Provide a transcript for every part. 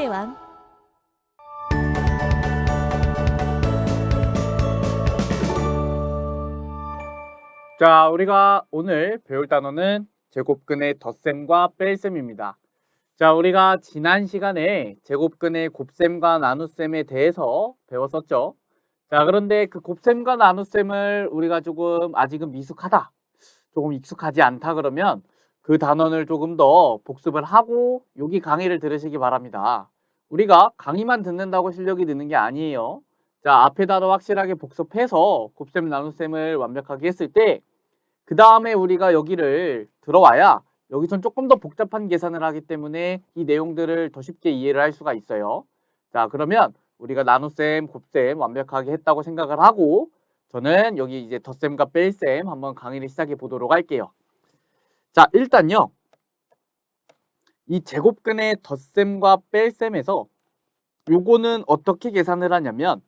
수학의 왕. 자, 우리가 오늘 배울 단어는 제곱근의 덧셈과 뺄셈입니다. 자, 우리가 지난 시간에 제곱근의 곱셈과 나눗셈에 대해서 배웠었죠. 자, 그런데 그 곱셈과 나눗셈을 우리가 조금 아직은 미숙하다, 조금 익숙하지 않다 그러면 그 단원을 조금 더 복습을 하고 여기 강의를 들으시기 바랍니다. 우리가 강의만 듣는다고 실력이 느는 게 아니에요. 자, 앞에 단어 확실하게 복습해서 곱셈 나눗셈을 완벽하게 했을 때 그 다음에 우리가 여기를 들어와야 여기선 조금 더 복잡한 계산을 하기 때문에 이 내용들을 더 쉽게 이해를 할 수가 있어요. 자, 그러면 우리가 나눗셈, 곱셈 완벽하게 했다고 생각을 하고 저는 여기 이제 덧셈과 뺄셈 한번 강의를 시작해 보도록 할게요. 자, 일단요. 이 제곱근의 덧셈과 뺄셈에서 요거는 어떻게 계산을 하냐면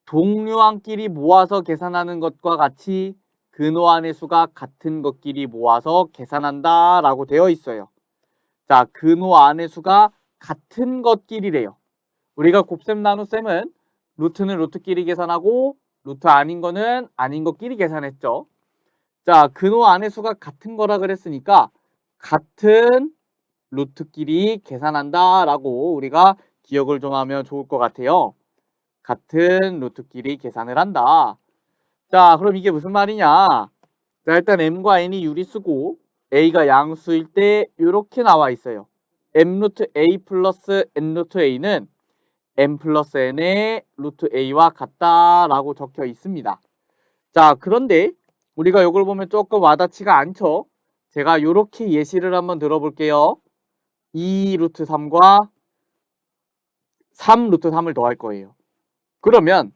동류항끼리 모아서 계산하는 것과 같이 근호안의 수가 같은 것끼리 모아서 계산한다 라고 되어 있어요. 자, 근호안의 수가 같은 것끼리래요. 우리가 곱셈 나눗셈은 루트는 루트끼리 계산하고 루트 아닌 거는 아닌 것끼리 계산했죠. 자, 근호안의 수가 같은 거라 그랬으니까 같은 루트끼리 계산한다 라고 우리가 기억을 좀 하면 좋을 것 같아요. 같은 루트끼리 계산을 한다. 자, 그럼 이게 무슨 말이냐? 자, 일단 m과 n이 유리수고 a가 양수일 때 이렇게 나와 있어요. m 루트 a 플러스 n 루트 a는 m 플러스 n의 루트 a와 같다라고 적혀 있습니다. 자, 그런데 우리가 이걸 보면 조금 와닿지가 않죠? 제가 이렇게 예시를 한번 들어볼게요. 2 루트 3과 3 루트 3을 더할 거예요. 그러면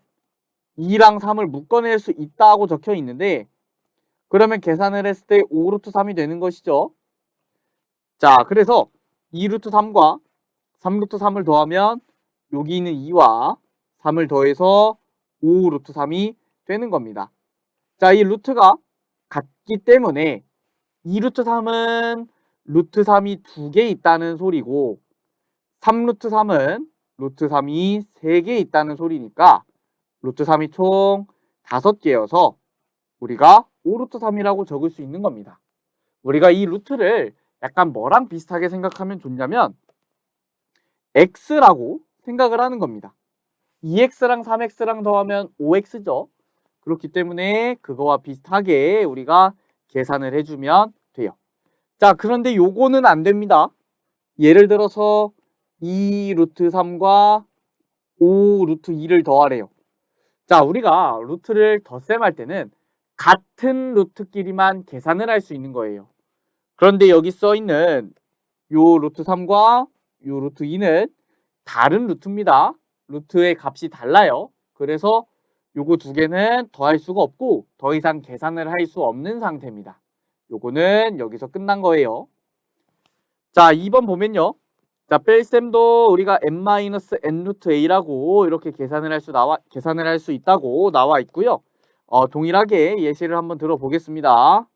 2랑 3을 묶어낼 수 있다고 적혀 있는데 그러면 계산을 했을 때 5 루트 3이 되는 것이죠. 자, 그래서 2 루트 3과 3 루트 3을 더하면 여기 있는 2와 3을 더해서 5 루트 3이 되는 겁니다. 자, 이 루트가 같기 때문에 2 루트 3은 루트 3이 2개 있다는 소리고 3 루트 3은 루트 3이 3개 있다는 소리니까 루트 3이 총 5개여서 우리가 5 루트 3이라고 적을 수 있는 겁니다. 우리가 이 루트를 약간 뭐랑 비슷하게 생각하면 좋냐면 x라고 생각을 하는 겁니다. 2x랑 3x랑 더하면 5x죠. 그렇기 때문에 그거와 비슷하게 우리가 계산을 해주면 돼요. 자, 그런데 요거는 안 됩니다. 예를 들어서 2 루트 3과 5 루트 2를 더하래요. 자, 우리가 루트를 덧셈할 때는 같은 루트끼리만 계산을 할 수 있는 거예요. 그런데 여기 써 있는 요 루트 3과 요 루트 2는 다른 루트입니다. 루트의 값이 달라요. 그래서 요거 두 개는 더할 수가 없고 더 이상 계산을 할 수 없는 상태입니다. 요거는 여기서 끝난 거예요. 자, 2번 보면요. 자, 뺄셈도 우리가 n-n 루트 a라고 이렇게 계산을 할 수 있다고 나와 있고요. 동일하게 예시를 한번 들어보겠습니다.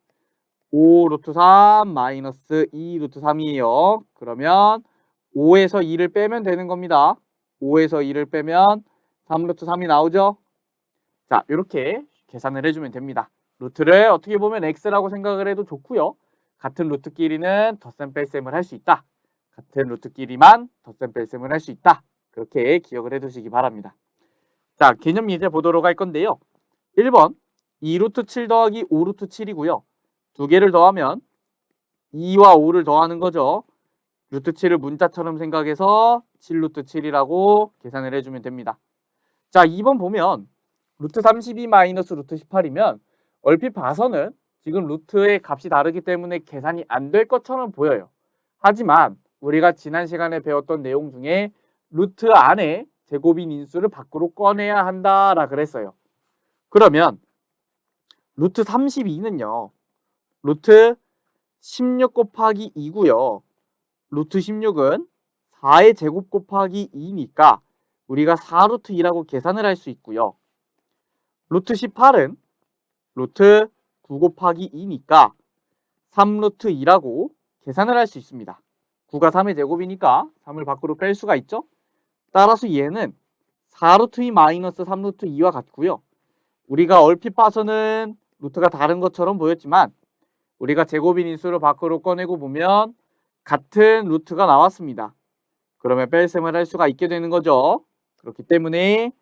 5 루트 3 마이너스 2 루트 3이에요. 그러면 5에서 2를 빼면 되는 겁니다. 5에서 2를 빼면 3 루트 3이 나오죠. 자, 이렇게 계산을 해주면 됩니다. 루트를 어떻게 보면 x라고 생각을 해도 좋고요. 같은 루트끼리는 덧셈 뺄셈을 할 수 있다. 같은 루트끼리만 덧셈 뺄셈을 할 수 있다. 그렇게 기억을 해두시기 바랍니다. 자, 개념 이제 보도록 할 건데요. 1번 2 루트 7 더하기 5 루트 7이고요. 두 개를 더하면 2와 5를 더하는 거죠. 루트 7을 문자처럼 생각해서 7 루트 7이라고 계산을 해주면 됩니다. 자, 2번 보면 루트 32 마이너스 루트 18이면 얼핏 봐서는 지금 루트의 값이 다르기 때문에 계산이 안 될 것처럼 보여요. 하지만 우리가 지난 시간에 배웠던 내용 중에 루트 안에 제곱인 인수를 밖으로 꺼내야 한다라 그랬어요. 그러면 루트 32는요. 루트 16 곱하기 2고요. 루트 16은 4의 제곱 곱하기 2니까 우리가 4루트 2라고 계산을 할 수 있고요. 루트 18은 루트 9 곱하기 2니까 3루트 2라고 계산을 할 수 있습니다. 9가 3의 제곱이니까 3을 밖으로 뺄 수가 있죠. 따라서 얘는 4루트 2 마이너스 3루트 2와 같고요. 우리가 얼핏 봐서는 루트가 다른 것처럼 보였지만 우리가 제곱인 인수를 밖으로 꺼내고 보면 같은 루트가 나왔습니다. 그러면 뺄셈을 할 수가 있게 되는 거죠. 그렇기 때문에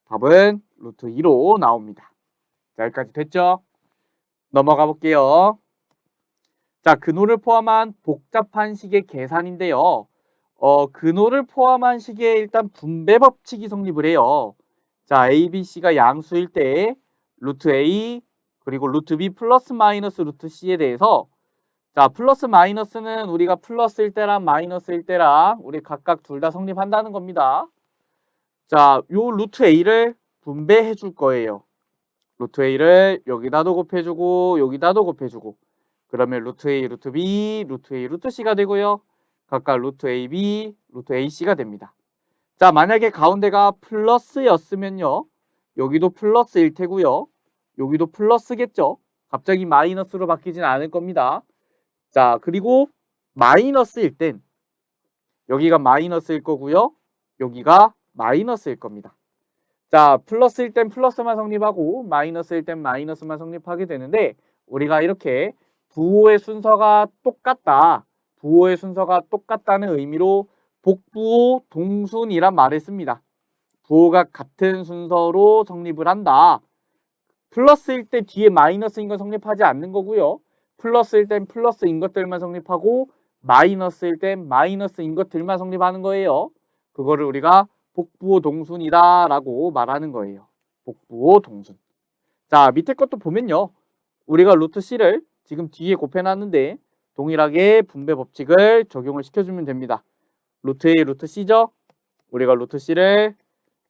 답은 루트 2로 나옵니다. 자, 여기까지 됐죠? 넘어가 볼게요. 자, 근호를 포함한 복잡한 식의 계산인데요. 근호를 포함한 식의 일단 분배 법칙이 성립을 해요. 자, A, B, C가 양수일 때 루트 A 그리고 루트 B 플러스 마이너스 루트 C에 대해서 자, 플러스 마이너스는 우리가 플러스일 때랑 마이너스일 때랑 우리 각각 둘 다 성립한다는 겁니다. 자, 요 루트 A를 분배해 줄 거예요. 루트 A를 여기다도 곱해주고 여기다도 곱해주고 그러면 루트 A, 루트 B, 루트 A, 루트 C가 되고요. 각각 루트 AB, 루트 AC가 됩니다. 자, 만약에 가운데가 플러스였으면요. 여기도 플러스일 테고요. 여기도 플러스겠죠. 갑자기 마이너스로 바뀌진 않을 겁니다. 자, 그리고 마이너스일 땐 여기가 마이너스일 거고요. 여기가 마이너스일 겁니다. 자, 플러스일 땐 플러스만 성립하고 마이너스일 땐 마이너스만 성립하게 되는데 우리가 이렇게 부호의 순서가 똑같다. 부호의 순서가 똑같다는 의미로 복부호 동순이란 말을 씁니다. 부호가 같은 순서로 성립을 한다. 플러스일 때 뒤에 마이너스인 건 성립하지 않는 거고요. 플러스일 땐 플러스인 것들만 성립하고 마이너스일 땐 마이너스인 것들만 성립하는 거예요. 그거를 우리가 복부호 동순이다 라고 말하는 거예요. 복부호 동순. 자, 밑에 것도 보면요. 우리가 루트 C를 지금 뒤에 곱해놨는데 동일하게 분배 법칙을 적용을 시켜주면 됩니다. 루트 A, 루트 C죠? 우리가 루트 C를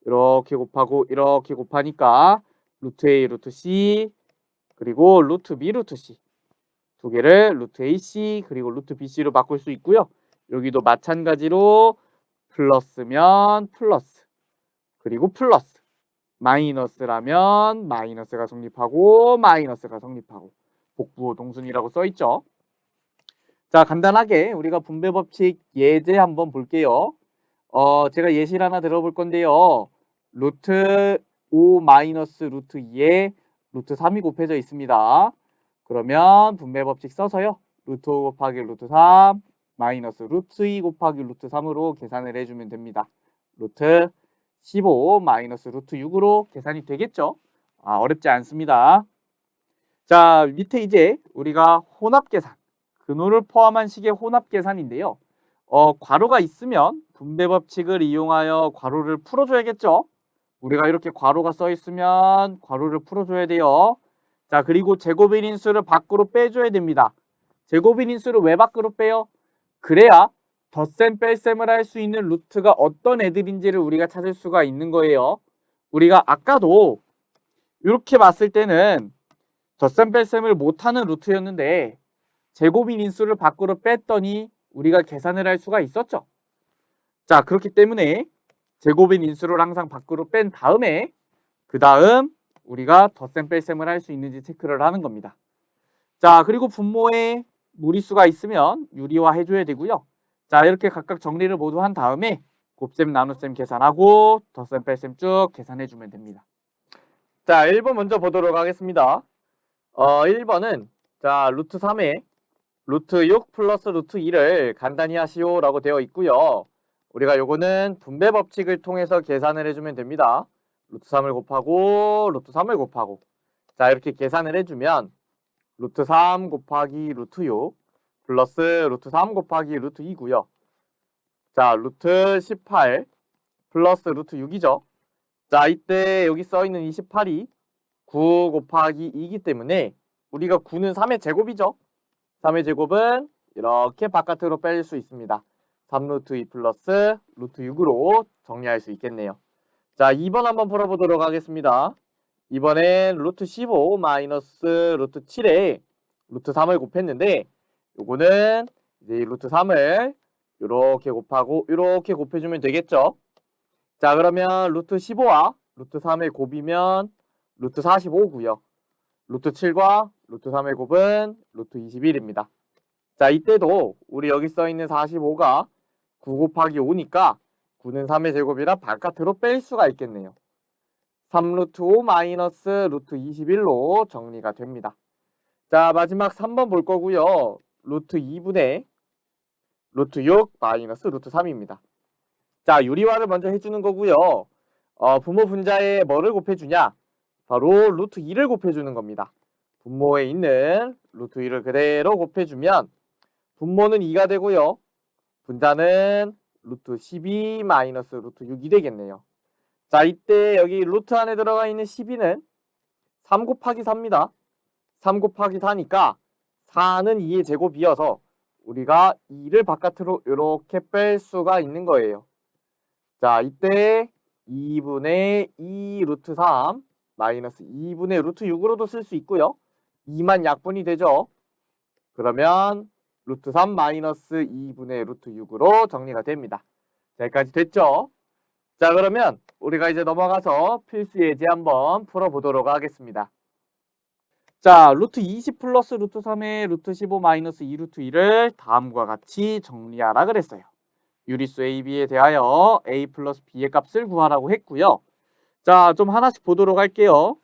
이렇게 곱하고 이렇게 곱하니까 루트 A, 루트 C 그리고 루트 B, 루트 C 두 개를 루트 AC 그리고 루트 BC로 바꿀 수 있고요. 여기도 마찬가지로 플러스면 플러스 그리고 플러스 마이너스라면 마이너스가 성립하고 마이너스가 성립하고 복부호 동순이라고 써있죠. 자, 간단하게 우리가 분배 법칙 예제 한번 볼게요. 제가 예시를 하나 들어볼 건데요. 루트 5 마이너스 루트 2에 루트 3이 곱해져 있습니다. 그러면 분배 법칙 써서요. 루트 5 곱하기 루트 3 마이너스 루트 2 곱하기 루트 3으로 계산을 해주면 됩니다. 루트 15 마이너스 루트 6으로 계산이 되겠죠? 어렵지 않습니다. 자, 밑에 이제 우리가 혼합 계산, 근호를 포함한 식의 혼합 계산인데요. 괄호가 있으면 분배 법칙을 이용하여 괄호를 풀어줘야겠죠? 우리가 이렇게 괄호가 써 있으면 괄호를 풀어줘야 돼요. 자, 그리고 제곱인 인수를 밖으로 빼줘야 됩니다. 제곱인 인수를 왜 밖으로 빼요? 그래야 덧셈 뺄셈을 할 수 있는 루트가 어떤 애들인지를 우리가 찾을 수가 있는 거예요. 우리가 아까도 이렇게 봤을 때는 덧셈 뺄셈을 못하는 루트였는데 제곱인 인수를 밖으로 뺐더니 우리가 계산을 할 수가 있었죠. 자, 그렇기 때문에 제곱인 인수를 항상 밖으로 뺀 다음에 그 다음 우리가 덧셈 뺄셈을 할 수 있는지 체크를 하는 겁니다. 자, 그리고 분모에 무리수가 있으면 유리화 해줘야 되고요. 자, 이렇게 각각 정리를 모두 한 다음에 곱셈 나눗셈 계산하고 덧셈 뺄셈 쭉 계산해주면 됩니다. 자, 1번 먼저 보도록 하겠습니다. 1번은 자, 루트 3에 루트 6 플러스 루트 2를 간단히 하시오 라고 되어 있고요. 우리가 요거는 분배 법칙을 통해서 계산을 해주면 됩니다. 루트 3을 곱하고 루트 3을 곱하고 자, 이렇게 계산을 해주면 루트 3 곱하기 루트 6 플러스 루트 3 곱하기 루트 2고요. 자, 루트 18 플러스 루트 6이죠. 자, 이때 여기 써있는 28이 9 곱하기 2이기 때문에 우리가 9는 3의 제곱이죠. 3의 제곱은 이렇게 바깥으로 뺄 수 있습니다. 3루트 2 플러스 루트 6으로 정리할 수 있겠네요. 자, 2번 한번 풀어보도록 하겠습니다. 이번엔 루트 15 마이너스 루트 7에 루트 3을 곱했는데 요거는 이제 루트 3을 이렇게 곱하고 이렇게 곱해주면 되겠죠. 자, 그러면 루트 15와 루트 3의 곱이면 루트 45고요. 루트 7과 루트 3의 곱은 루트 21입니다. 자, 이때도 우리 여기 써있는 45가 9 곱하기 5니까 9는 3의 제곱이라 바깥으로 뺄 수가 있겠네요. 3루트 5 마이너스 루트 21로 정리가 됩니다. 자, 마지막 3번 볼 거고요. 루트 2분의 루트 6 마이너스 루트 3입니다. 자, 유리화를 먼저 해주는 거고요. 분모 분자에 뭐를 곱해주냐? 바로 루트 2를 곱해주는 겁니다. 분모에 있는 루트 2를 그대로 곱해주면 분모는 2가 되고요. 분자는 루트 12 마이너스 루트 6이 되겠네요. 자, 이때 여기 루트 안에 들어가 있는 12는 3 곱하기 4입니다. 3 곱하기 4니까 4는 2의 제곱이어서 우리가 2를 바깥으로 이렇게 뺄 수가 있는 거예요. 자, 이때 2분의 2 루트 3 마이너스 2분의 루트 6으로도 쓸 수 있고요. 2만 약분이 되죠. 그러면 루트 3 마이너스 2분의 루트 6으로 정리가 됩니다. 자, 여기까지 됐죠? 자, 그러면 우리가 이제 넘어가서 필수 예제 한번 풀어보도록 하겠습니다. 자, 루트 20 플러스 루트 3의 루트 15 마이너스 2 루트 2를 다음과 같이 정리하라 그랬어요. 유리수 A, B에 대하여 A 플러스 B의 값을 구하라고 했고요. 자, 좀 하나씩 보도록 할게요.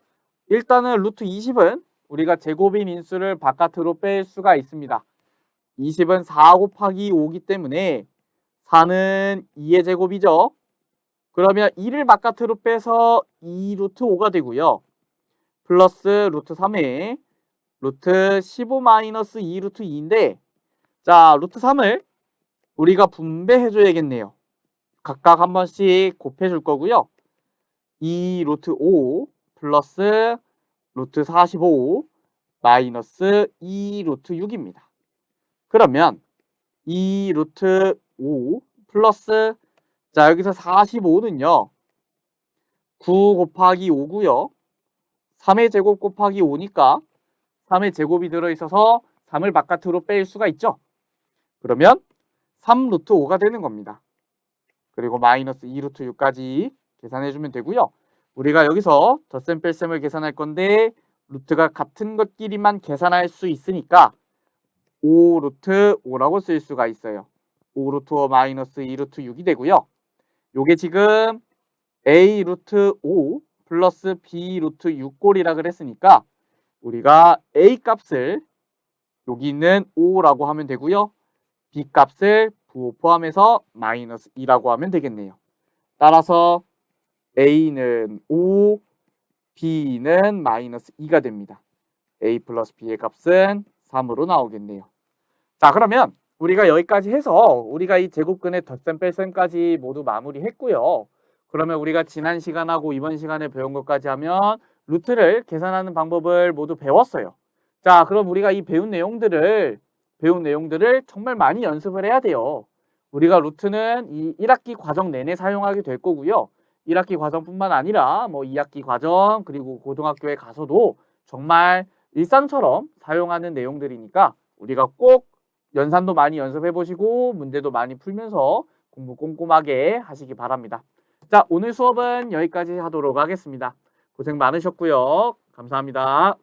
일단은 루트 20은 우리가 제곱인 인수를 바깥으로 뺄 수가 있습니다. 20은 4 곱하기 5기 때문에 4는 2의 제곱이죠. 그러면 2를 바깥으로 빼서 2 루트 5가 되고요. 플러스 루트 3에 루트 15 마이너스 2 루트 2인데, 자, 루트 3을 우리가 분배해줘야겠네요. 각각 한 번씩 곱해줄 거고요. 2 루트 5 플러스 루트 45 마이너스 2 루트 6입니다. 그러면 2 루트 5 플러스, 자, 여기서 45는요 9 곱하기 5고요 3의 제곱 곱하기 5니까 3의 제곱이 들어있어서 3을 바깥으로 뺄 수가 있죠. 그러면 3 루트 5가 되는 겁니다. 그리고 마이너스 2 루트 6까지 계산해주면 되고요. 우리가 여기서 덧셈 뺄셈을 계산할 건데 루트가 같은 것끼리만 계산할 수 있으니까 5 루트 5라고 쓸 수가 있어요. 5 루트 5 마이너스 2 루트 6이 되고요. 요게 지금 A 루트 5 플러스 B 루트 6꼴이라 그랬으니까 우리가 A 값을 여기 있는 5라고 하면 되고요. B 값을 부호 포함해서 마이너스 2라고 하면 되겠네요. 따라서 A는 5, B는 마이너스 2가 됩니다. A 플러스 B의 값은 3으로 나오겠네요. 자, 그러면 우리가 여기까지 해서 우리가 이 제곱근의 덧셈 뺄셈까지 모두 마무리했고요. 그러면 우리가 지난 시간하고 이번 시간에 배운 것까지 하면 루트를 계산하는 방법을 모두 배웠어요. 자, 그럼 우리가 이 배운 내용들을 정말 많이 연습을 해야 돼요. 우리가 루트는 이 1학기 과정 내내 사용하게 될 거고요. 1학기 과정뿐만 아니라 뭐 2학기 과정 그리고 고등학교에 가서도 정말 일상처럼 사용하는 내용들이니까 우리가 꼭 연산도 많이 연습해 보시고 문제도 많이 풀면서 공부 꼼꼼하게 하시기 바랍니다. 자, 오늘 수업은 여기까지 하도록 하겠습니다. 고생 많으셨고요. 감사합니다.